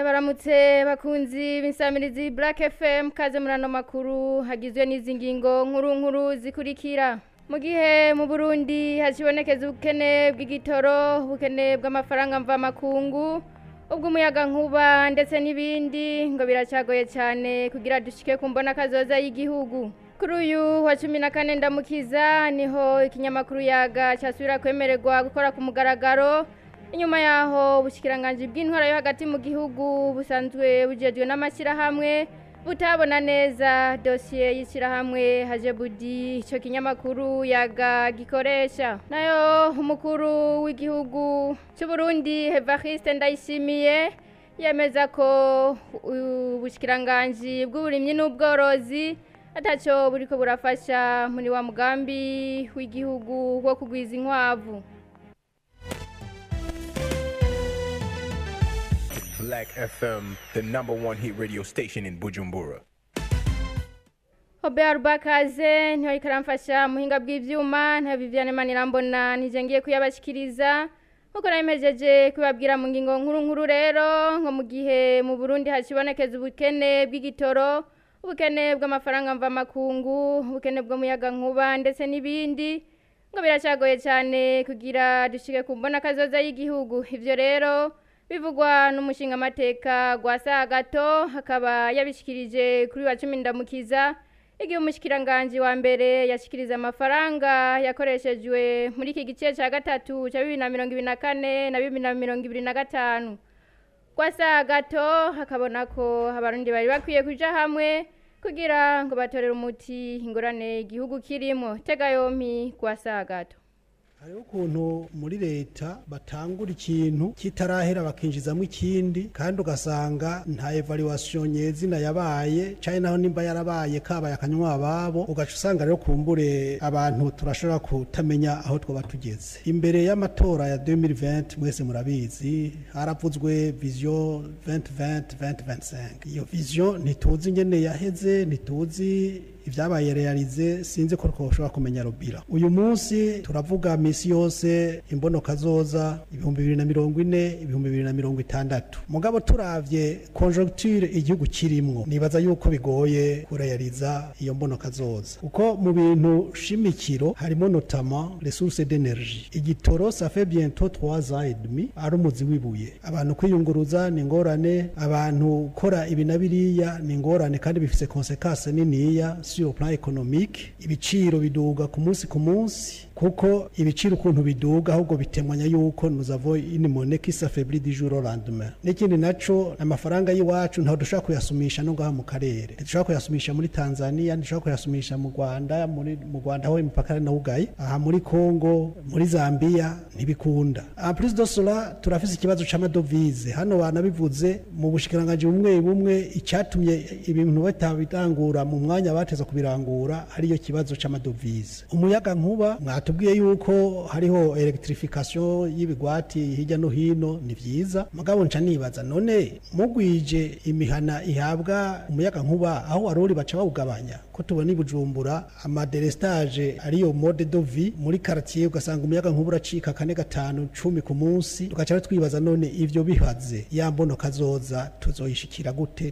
Ndabaramutse bakunzi b'insamirizi Black FM kaze murano makuru hagizwe n'izi ngingo nkuru zikurikira. Mu gihe mu Burundi hashibonekeza ubukene bw'igitoro, ubukene bw'amafaranga mva makungu, ubw'umuyaga nkuba ndetse n'ibindi ngo biracagoye cyane kugira dushike kumbona kazoza y'igihugu. Kuri uyu wa 14 ndamukiza niho ikinyamakuru yaga cyasubira kwemererwa gukora ku mugaragaro. Inyuma yaho ubushikiranganje bw'intwara yo hagati mu gihugu busanzwe bujejwe n'amashyirahamwe butabona neza dosiye y'ishyirahamwe Hajebudi ico kinyamakuru yaga gikoresha. Nayo umukuru w'igihugu cy'u Burundi Evariste Ndayishimiye yemeza ko ubushikiranganje bw'uburimyi n'ubworozi ataco buriko burafasha muri wa mugambi w'igihugu wo kugwiza inkwavu. Black FM, the #1 hit radio station in Bujumbura. Obear Bakaze niho ikaramfasha muhinga bw'ivyuma nta Viviane Manirambona nijengiye kuyabashikiriza uko nayimejeje kubabwira mu ngingo nkuru rero ngo mu gihe mu Burundi hashibonekeza ubukene bw'igitoro, ubukene bw'amafaranga mva makungu, ubukene bw'umuyaga nkuba ndetse n'ibindi ngo biracagoye cyane kugira dushike kumbona kazoza y'igihugu. Ivyo rero bivugwa n'umushinga amateka Gwasa Gato hakaba yabishikirije kuri wa 10 ndamukiza igihe umushikiranganje wa mbere yashikiriza amafaranga yakoreshejwe muri iki gice cya gatatu cya 2024 na 2025. Gwasa Gato hakabona ko abarundi bari bakwiye kuja hamwe kugira ngo batorere umuti ingorane igihugu kirimo. Tega yompi Gwasa Gato. Hariho ukuntu muri leta batangura ikintu kitarahera bakinjizamo ikindi kandi ugasanga nta evaluation nyezina yabaye cyane naho nimba yarabaye kabaye akanywa babo ugaca usanga rero kumbure abantu turashobora kutamenya aho twoba tugeze. Imbere y'amatora ya 2020 mwese murabizi haravuzwe vision 2020-2025. Iyo vision ntituzi nyene yaheze, ntituzi ibyabaye realize, sinzi ko twoshobora kumenya robira. Uyu munsi turavuga misi yose imbono kazoza 2040 2060. Mugabo turavye conjoncture igihugu kirimwo nibaza yuko bigoye kurealiza iyo mbono kazoza. Uko mu bintu shimikiro harimo notamment ressources d'énergie. Igitoro ça fait bientôt 3 ans et demi ari umuzi wibuye. Abantu kwiyunguruza ni ngorane, abantu kora ibinabiriya ni ngorane kandi bifise conséquences niniya sur le plan économique. Ibiciro biduga ku munsi kuko ibiciro ukuntu biduga ahubwo bitemanya yuko nous avons une monnaie qui s'affaiblit du jour au lendemain. N'ikindi naco amafaranga yiwacu ntaho dushaka kuyasumisha no ngaha mu karere, dushaka kuyasumisha muri Tanzania, dushaka kuyasumisha mu Rwanda, mu Rwanda aho imipaka na ugaye, aha muri Congo, muri Zambia ntibikunda. En plus de cela turafise ikibazo c'amadovize. Hano banabivuze mu bushikiranganje bumwe icyatumye ibintu batabitangura mu mwanya bateza kubirangura hariyo kibazo c'amadovize. Umuyaga nkuba mwatubwiye yuko hariho electrification y'ibigwati hirya no hino ni vyiza, mugabo nca nibaza none mugwije imihana ihabwa umuyaga nkuba aho waruri baca bawugabanya ko tubona ibujumbura amadelestage ariyo mode de vie muri quartier ugasanga umuyaga nkuba uracika 4 5 10 ku munsi, tugaca twibaza none ivyo bihaze yambono kazoza tuzoyishikira gute,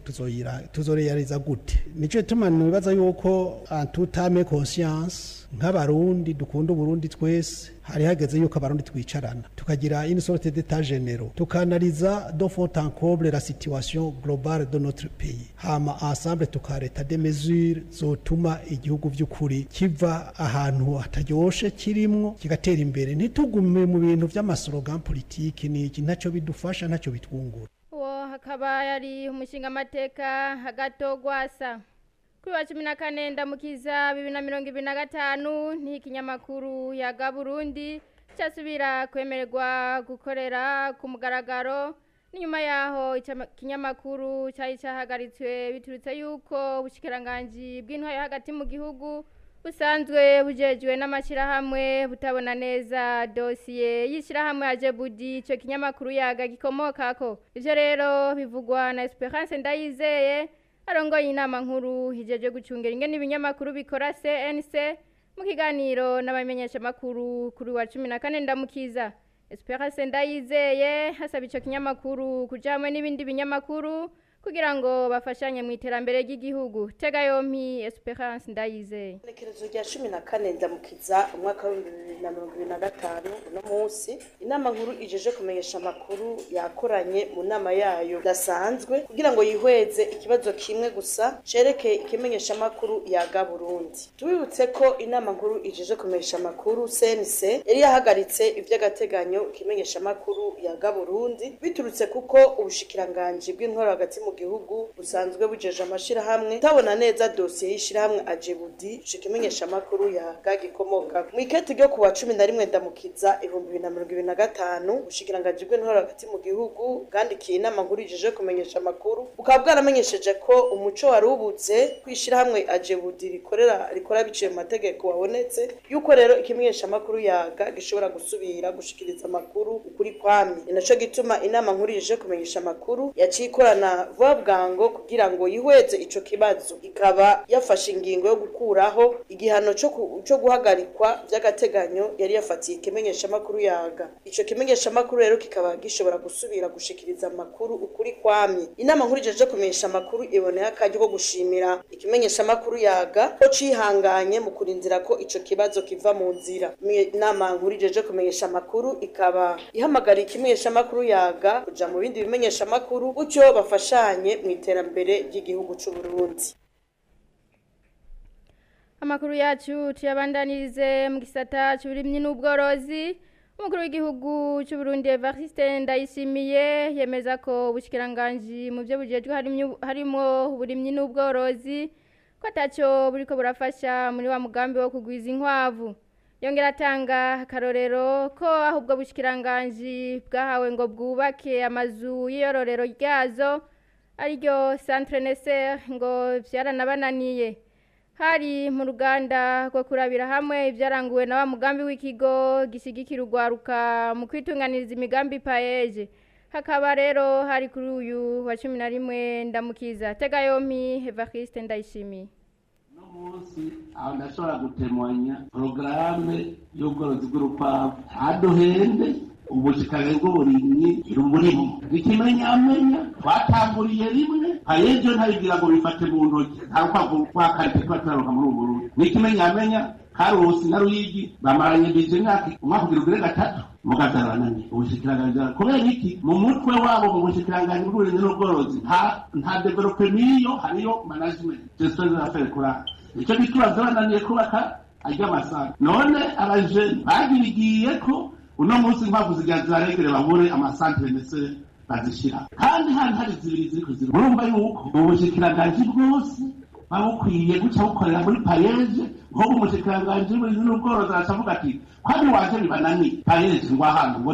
tuzorealiza gute. Nico tumana nibaza yuko en toute âme conscience nk'abarundi dukunda Burundi twese hari hageze yuko abarundi twicarana tukagira une sorte d'état général tukanaliza de fond en comble la situation globale de notre pays, hama ensemble tukareta des mesures zotuma igihugu vy'ukuri kiva ahantu hataryoshe kirimwo kigatera imbere, ntitugume mu bintu vy'amaslogan politique n'iki ntaco bidufasha ntaco bitwungura. Hakaba yari umushinga amateka Gato Gwasa. Kuri wa 14 ndamukiza 2025 ni ikinyamakuru yaga Burundi cyasubira kwemererwa gukorera ku mugaragaro. Nyuma yaho ikinyamakuru cyari cyahagaritswe biturutse yuko ubushikiranganje bw'intwaro hagati mu gihugu busanzwe bujejwe n'amashyirahamwe butabona neza dosiye y'ishyirahamwe Hajebudi ico kinyamakuru yaga gikomokako. Ivyo rero bivugwa na Esperance Ndayizeye arongoye inama nkuru hijeje gucungera ingene ibinyamakuru bikora CNC mu kiganiro n'abamenyesha makuru kuri wa 14 ndamukiza. Esperance Ndayizeye hasaba ico kinyamakuru kuja hamwe n'ibindi binyamakuru kugira ngo bafashanye mu iterambere ry'igihugu. Tega yompi Esperance Ndayizeye. Inekerezo rya 14 ndamukiza umwaka wa 2025 uno munsi inama nkuru ijeje kumenyesha amakuru yakoranye mu nama yayo dasanzwe kugira ngo yihweze ikibazo kimwe gusa cereke ikimenyesha amakuru yaga Burundi. Tubibutse ko inama nkuru ijeje kumenyesha amakuru CNC yari yahagaritse ivy'agateganyo ikimenyesha amakuru yaga Burundi biturutse kuko ubushikiranganje bw'intwaro hagati mu gihugu busanzwe bujeje amashira hamwe tabona neza dossier y'ishira hamwe Ajebudi shikimenyesha amakuru yaga gikomoka mu ikete ryo kuwa 11 ndamukiza 2025 bushikiranganje bw'intwaro hagati mu gihugu kandi kinama nkuru ijeje kumenyesha amakuru ukaba bwaramenyesheje ko umuco warubuze kwishira hamwe Ajebudi rikora biciye mu mategeko wabonetse yuko rero ikimenyesha amakuru yaga gishobora gusubira gushikiriza amakuru ukuri kwamye inaco gituma inama nkuru ijeje kumenyesha amakuru yacikorana bwango kugira ngo yihweze ico kibazo ikaba yafashe ingingo yo gukuraho igihano cyo guhagarikwa by'agateganyo yari yafatiye ikimenyesha amakuru yaga. Ico kimenyesha amakuru rero kikaba gishobora gusubira gushikiriza amakuru ukuri kwamye. Inama nkuru ijeje kumenyesha amakuru iboneye akajyo ko gushimira ikimenyesha amakuru yaga ko cihanganye mu kurindira ko ico kibazo kiva mu nzira. Inama nkuru ijeje kumenyesha amakuru ikaba ihamagara ikimenyesha amakuru yaga kuja mu bindi bimenyesha amakuru ucyo bafashanye mu iterambere ry'igihugu cy'u Burundi. Amakuru yacu tuyabandanirize mu gisata cy'uburimyi n'ubworozi. Umukuru w'igihugu cy'u Burundi Evariste Ndayishimiye yemeza ko ubushikiranganje mu byo bujejwe harimo uburimyi n'ubworozi ko ataco buriko burafasha muri wa mugambi wo kugwiza inkwavu. Yongera atanga akarorero ko ahubwo bushikiranganje bwahawe ngo bwubake amazu y'iyororero ryazo ariryo Centre Neser ngo vyaranabananiye. Hari mu ruganda rwo kurabira hamwe ivyaranguwe na wa mugambi w'ikigo gishigikira urwaruka mu kwitunganiriza imigambi paeje. Hakaba rero hari kuri uyu wa 11 ndamukiza. Tega yompi Evariste Ndayishimiye. Munsi aho ndashobora gutemanya programme y'ubworozi bw'urukwavu haduhende ubushikare bw'uburimyi rumurimo ikimenyamenya twatanguriye rimwe payejo ntabigira ngo bifate mu ntoki nta rukwavu rwakarite twatararonka muri ubu Burundi n'ikimenyamenya Karusi na Ruyigi bamaranye bije imyaka umwaka kugira ugere gatatu mugazarananye ubushikiranganje kubera iki mu mutwe wabo mu bushikiranganje bw'uburimyi n'ubworozi nta development hariyo management gestion des affaires courant icyo bituma zarananiye kubaka ajya amasaka none abajeni bagirigiye ko uno munsi inkwavu zigazaregere babure amasantere ndetse bazishira kandi hari zibiri ziri kuzira urumva yuko ubushikiranganje bwose babukwiye guca bukorera muri payeje nko umushikiranganje n'ubworozi aravuga ati kwani waje bibanani payeje ngo ahantu ngo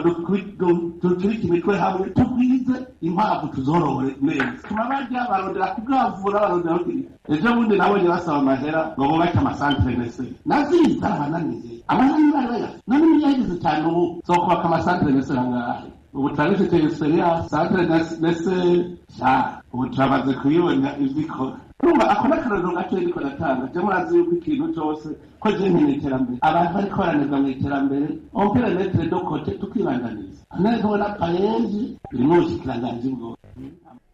dukiriki imitwe hamwe tubwize inkwavu tuzorore neza tumabajya barondera kugavura barondera kugira ejo bundi nabonye basaba amahera ngo bubake amasantere ndetse naziza abananiye abananiye none niyagize cyane ubu zo kubaka amasantere ndetse rangahe ubu turabifite experience santere ndetse ubu turabaze kuyibona izikora urumva akona akarorero gake niko natanga je murazi yuko ikintu cyose ko je nkeneye iterambere abantu bariko baranezwa mu iterambere on peut le mettre de côté tukibanganiza neza na payeje irimo ubushikiranganje bwo.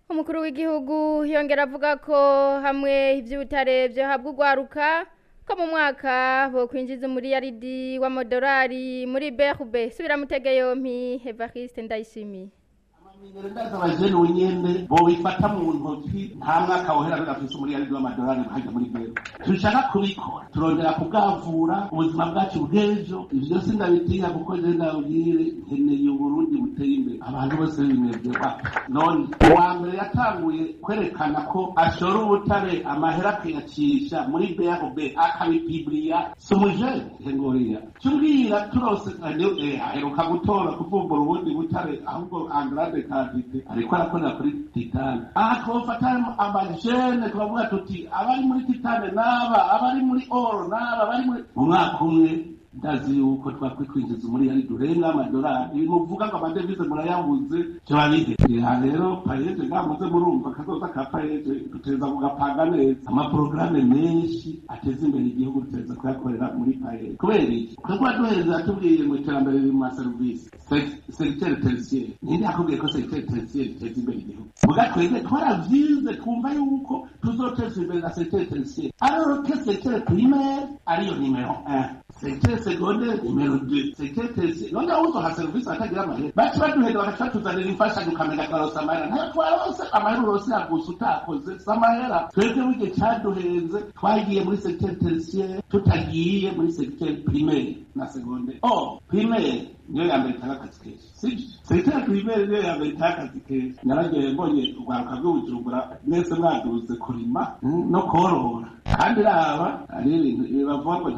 Umukuru w'igihugu yongera avuga ko hamwe ivy'ubutare byo habwa urwaruka ko mu mwaka bo kwinjiza muri yaridi w'amadolari muri BRB. Subira mutege yompi Evariste Ndayishimiye. Ndaza abajene unyende bo bifata mu ntoki nta mwaka wohera bigafise muri yaridi w'amadolari bahajya muri BRB. Tushaka kubikora turondera kugavura ubuzima bwacu bw'ejo ivyo sindabitinya kuko je ndabwire nkeneye Burundi buteye imbere abantu bose bimeze none wa mbere yatanguye kwerekana ko ashora ubutare amahera akayacisha muri BRB akabipiblia somuje ngoriya cyubwira turose aheruka gutora kuvumbura ubundi butare ahubwo Andrade Kavite ariko arakorera kuri Titane akofata abajene kuvuga tuti abari muri Titane naba abari muri Oro naba abari muri umwaka umwe ndazi yuko twakwikwinjiza muri yari durenga amadolari ibintu uvuga ngo amadevize murayabuze cyabide rero payeje ngamuze murumva kazoza ka payeje duteza kugapanga neza amaprograme menshi ateza imbere igihugu duteza kuyakorera muri payeje kubera iki kuko duhereza tubwiye mu iterambere riri mu service secteur tertiaire nindi akubwiye ko secteur tertiaire iteza imbere igihugu muga twebwe twaravyize twumva yuko tuzoteza imbere na secteur tertiaire alors que secteur primaire ariyo numero 1 secteur secondaire numero 2 secteur tertiaire none uzo ha service atagira amahera bacu baduheza bakatuzanira imfashanyo ukamenya twaronse amahera ntayo twaronse amahera urose yagusa utakoze samahera twebwe wige cyaduhenze twagiye muri secteur tertiaire tutagiye muri secteur primaire na secondaire primaire niyo yambere akazi kenshi secteur primaire niyo yambere akazi kenshi naragiye mbonye urwaruka rw'ubujumbura mwese mwaduze kurima no korora kandi raba ari ibintu bavuga ngo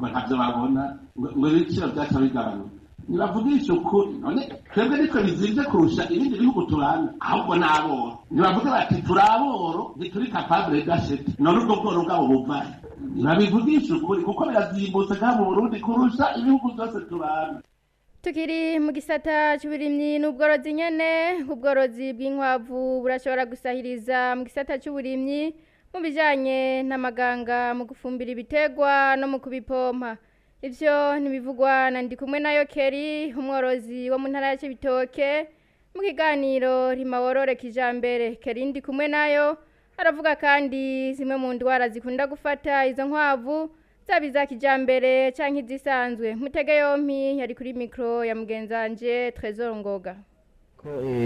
ntabyo babona ngo ibiciro byacu bigabanuka nibavugisha ukuri none twebwe nitwe bizimvye kurusha ibindi bihugu tubana ahubwo n'aboro nibavuge bati turaboro ntituri capable d'achete none ubwo bworo bwabo buvahe nibabivugisha ukuri kuko birazimbutse ngaha mu Burundi kurusha ibihugu byose tubana. Tukiri mu gisata cy'uburimyi n'ubworozi nyene ubworozi bw'inkwavu burashobora gusahiriza mu gisata cy'uburimyi mu bijanye n'amaganga mu gufumbira ibitegwa no mu kubipompa. Ivyo nibivugwa na Ndikumwe nayo Keri umworozi wo mu ntara ya Cibitoke mu kiganiro Rimaworore kijambere. Keri Ndikumwe nayo aravuga kandi zimwe mu ndwara zikunda gufata izo nkwavu zabiza kijambere canke izisanzwe. Mutege yompi yari kuri micro ya mugenzanje Trésor Ngoga.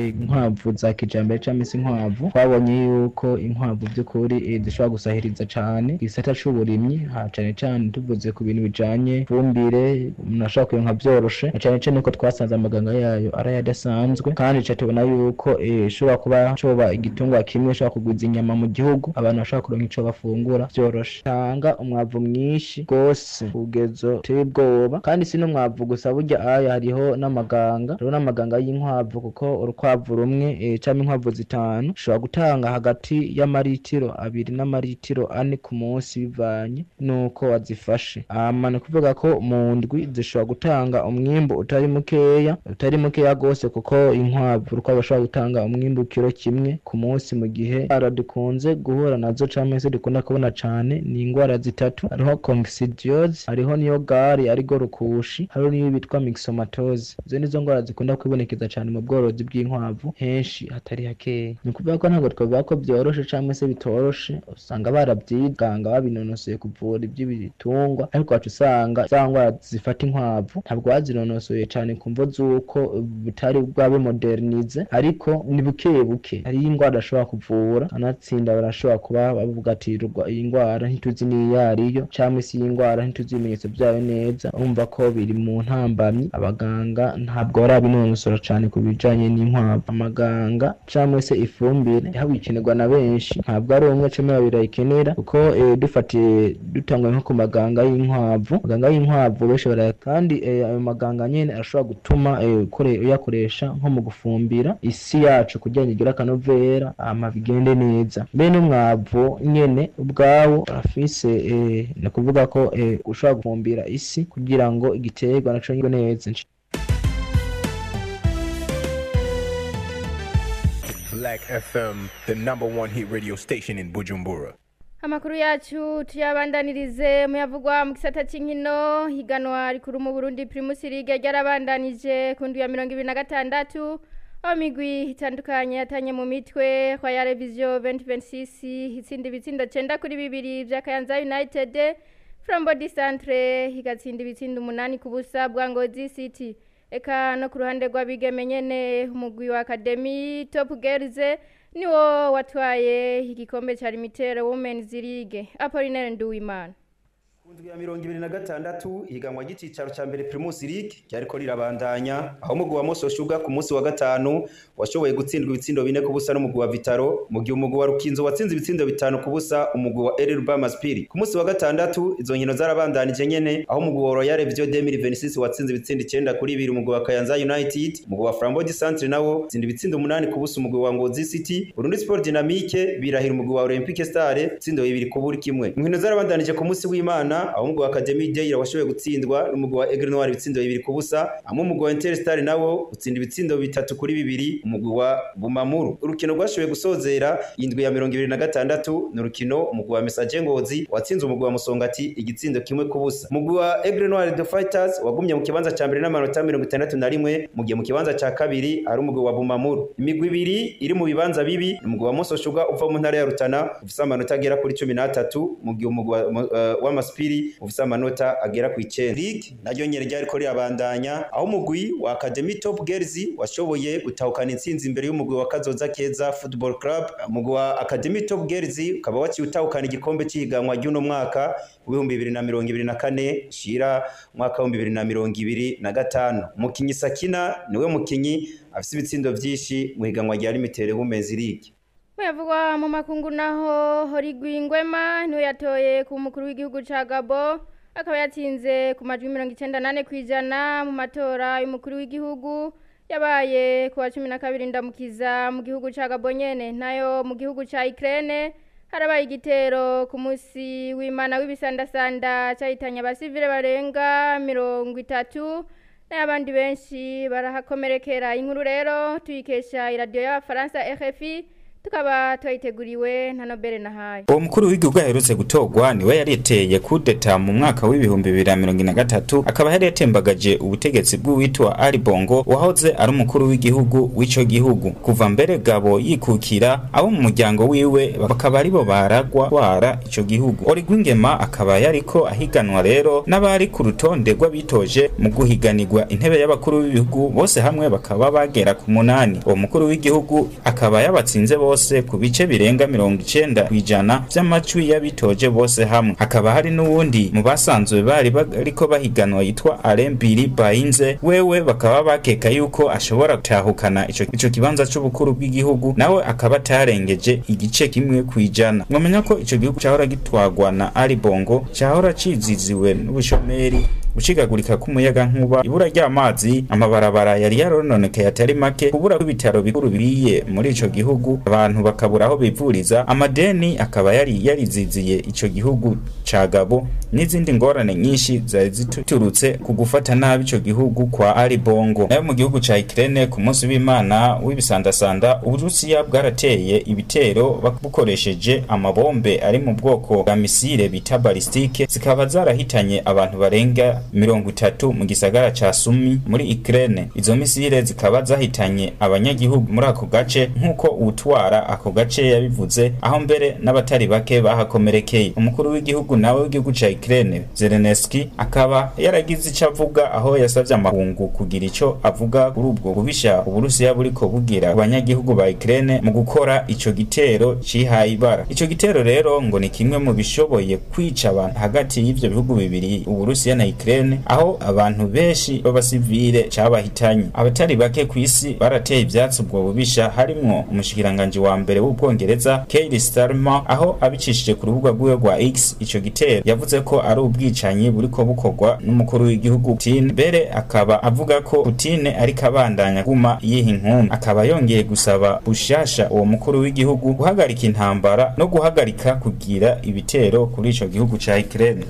Inkwavu za kijambere cyangwa se inkwavu twabonye yuko inkwavu by'ukuri zishobora gusahiriza cyane gisata cy'uburimyi cyane cyane tuvuze ku bintu bijanye fumbire umuntu ashobora kuronka byoroshe cyane cyane ko twasanze amaganga yayo arayadasanzwe kandi cyatubona yuko ishobora kuba coba igitungwa kimwe ashobora kugwiza inyama mu gihugu abantu bashobora kuronka ico bafungura byoroshe tanga umwavu mwinshi gose ugezo tebwoba kandi si no mwavu gusa burya aya hariho n'amaganga rero n'amaganga y'inkwavu kuko urukwavu rumwe cyangwa inkwavu zitanu ushobora gutanga hagati y'amaritiro 2 n'amaritiro 4 ku munsi bivanye nuko wazifashe amana kuvuga ko mu ndwi zishobora gutanga umwimbo utari mukeya gose kuko inkwavu urukwavu bashobora gutanga umwimbo kilo kimwe ku munsi mu gihe aradukunze guhura nazo cyangwa se dukunda kubona cyane ni ingwara zitatu hariho coccidiose hariho niyo gari arigo rukushi hariho niyo bitwa myxomatose izo nizo ngwara zikunda kwibonekeza cyane mu bworozi bw'inkwavu henshi hatari hakeya ni kuvuga ko ntabwo twavuga ko byoroshe cyangwa se bitoroshe usanga barabyiganga babinonosoye kuvura iby'ibitungwa ariko wacu usanga zangwa zifata inkwavu ntabwo bazinonosoye cyane kumvo zuko bitari bwabe modernize ariko ni buke hari ingwara ashobora kuvura anatsinda barashobora kuba bavuga ati iyi ngwara ntituzi ni yariyo cyangwa se iyi ngwara ntituzi ibimenyetso byayo neza umva ko biri mu ntambamyi abaganga ntabwo barabinonosora cyane kubijanye n'inkwavu amaganga cyangwa se ifumbire habikenerwa na benshi ntabwo ari umwe cyo birayikenera kuko dufatiye dutangwa nko ku maganga y'inkwavu benshi kandi ayo maganga nyene arashobora gutuma uyakoresha nko mu gufumbira isi yacu kugira ngo igire akanovera bigende neza bene umwavu nyene ubwawo afise no kuvuga ko ushobora gufumbira isi kugira ngo igiterwa naco ngire neza. Black FM, the #1 hit radio station in Bujumbura. Amakuru yacu tuyabandanirize muyavugwa mu gisata c'inkino higanwa rikuru mu Burundi Primus League ryarabandanije ku ndwi ya 2026 amigwi itandukanye yatanye mu mitwe kwa ya Revision 2026 itsinda ibitsindo 9-2 bya Kayanza United Frambody Centre higatsinda ibitsindo 8 ku busa bwa Ngozi City eka no ku ruhande rw'abigeme nyene umugwi wa Academy Top Girls niwo watwaye igikombe cha Limitere Women's League. Apollinaire Nduwimana Kundwi ya 2026 higanwa gicicaro ca mbere Primus League cyariko rirabandanya aho umugwi wa Moso Sugar ku munsi wa gatanu washoboye gutsindwa ibitsindo 4 ku busa n'umugwi wa Vitaro mu gihe umugwi wa Rukinzo watsinze ibitsindo 5 ku busa umugwi wa Elba Maspiri ku munsi wa gatandatu izo nkino zarabandanije nyene aho umugwi wa Royal Vision 2026 watsinze ibitsindo 9-2 umugwi wa Kayanza United umugwi wa Frambody Centre nawo tsinda ibitsindo 8 ku busa umugwi wa Ngozi City Burundi Sport Dynamique birahira umugwi wa Olympique Star tsindo 2 ku buri kimwe inkino zarabandanije ku munsi w'Imana Rutana aho umugwi wa Academy Deira washoboye gutsindwa n'umugwi wa Aigle Noir ibitsindo 2-0 amwe umugwi wa Interstar nawo utsinda ibitsindo 3-2 umugwi wa Bumamuru. Urukino rwashoboye gusozera indwi ya 26 n'urukino umugwi wa Message Ngozi watsinze umugwi wa Musongati igitsindo 1-0. Umugwi wa Aigle Noir The Fighters wagumye mu kibanza ca mbere n'amanota 61 mu gihe mu kibanza ca kabiri ari umugwi wa Bumamuru. Imigwi ibiri iri mu bibanza bibi umugwi wa Moso Sugar uva mu ntara ya Rutana ufise amanota agera kuri 13 mu gihe umugwi wa Maspiri ufise amanota agera ku 9. League naryo nyere ryari ko ryabandanya aho umugwi wa Academy Top Girls washoboye gutahukana intsinzi imbere y'umugwi wa Kazoza Keza Football Club. Umugwi wa Academy Top Girls ukaba waciye utahukana igikombe cy'ihiganwa ry'uno mwaka wa 2024 shira mwaka wa 2025. Umukinyi Sakina niwe mukinyi afise ibitsindo vyinshi mu higanwa rya Limited Women's League. Muyavugwa mu makungu naho Horigwingwema niwe yatoye ku mukuru w'igihugu ca Gabo akaba yatsinze ku majwi 98% mu matora y'umukuru w'igihugu yabaye ku wa 12 ndamukiza mu gihugu ca Gabo nyene. Nayo mu gihugu ca Ukraine harabaye igitero ku musi w'Imana w'ibisandasanda cyahitanye abasivile barenga 30 n'abandi benshi barahakomerekera. Inkuru rero tuyikesha iradio y'Abafaransa RFI tukaba twayiteguriwe na Nobel Nahaye. Uwo mukuru w'igihugu yaherutse gutogwa niwe yariteye kudeta mu mwaka wa 2023 akaba yari yatembagaje ubutegetsi bw'uwitwa Ali Bongo wahoze ari umukuru w'igihugu w'ico gihugu. Kuva mbere Gabo yikukira abo mu muryango wiwe bakaba aribo baragwa twara ico gihugu. Horigwingema akaba yariko ahiganwa rero n'abari ku rutonde rw'abitoje mu guhiganirwa intebe y'abakuru b'ibihugu bose hamwe bakaba bagera ku 8. Uwo mukuru w'igihugu akaba yabatsinze bose ku bice birenga 90% by'amacwi y'abitoje bose hamwe. Hakaba hari n'uwundi mu basanzwe bari ariko bahiganwa yitwa Alembiri Bayinze wewe bakaba bakeka yuko ashobora gutahukana ico kibanza cy'ubukuru bw'igihugu nawe akaba tarengeje igice kimwe kwijana. Mwamenya ko ico gihugu cyahora gitwagwa na Ali Bongo cyahora ciziziwe n'ubushomeri ucigagurika k'umuyaga nkuba ibura ry'amazi amabarabara yari yarononekeye atari make kubura kw'ibitaro bikuru biriye muri ico gihugu abantu bakabura aho bivuriza amadeni akaba yariziziye ico gihugu ca Gabo n'izindi ngorane nyinshi zari ziturutse ku gufata nabi ico gihugu kwa Ali Bongo. Nayo mu gihugu ca Ukraine ku munsi w'Imana w'ibisandasanda Uburusiya bwarateye ibitero bukoresheje amabombe ari mu bwoko bwa misile bita balistike zikaba zarahitanye abantu barenga 30 mu gisagara ca Sumi muri Ukraine. Izo misile zikaba zahitanye abanyagihugu muri ako gace nkuko utwara ako gace yabivuze aho mbere n'abatari bake bahakomerekeye. Umukuru w'igihugu nawe w'igihugu ca Ukraine Zelensky akaba yaragize ico avuga aho yasavye amahungu kugira ico avuga kuri ubwo bubisha Uburusiya buriko bugira abanyagihugu ba Ukraine mu gukora ico gitero cihaye ibara. Ico gitero rero ngo ni kimwe mu bishoboye kwica abantu hagati y'ivyo bihugu bibiri Uburusiya na Ukraine aho abantu benshi b'abasivile cabahitanye. Abatari bake kw'isi barateye ivyatsi ubwo bubisha harimwo umushikiranganje wa mbere w'Ubwongereza Keir Starmer aho abicishije ku rubuga rwiwe rwa X ico gitero yavuze ko ari ubwicanyi buriko bukorwa n'umukuru w'igihugu Putin. Bere akaba avuga ko Putin ari kabandanya guma yiha inkumbi akaba yongeye gusaba bushasha uwo mukuru w'igihugu guhagarika intambara no guhagarika kugira ibitero kuri ico gihugu ca Ukraine.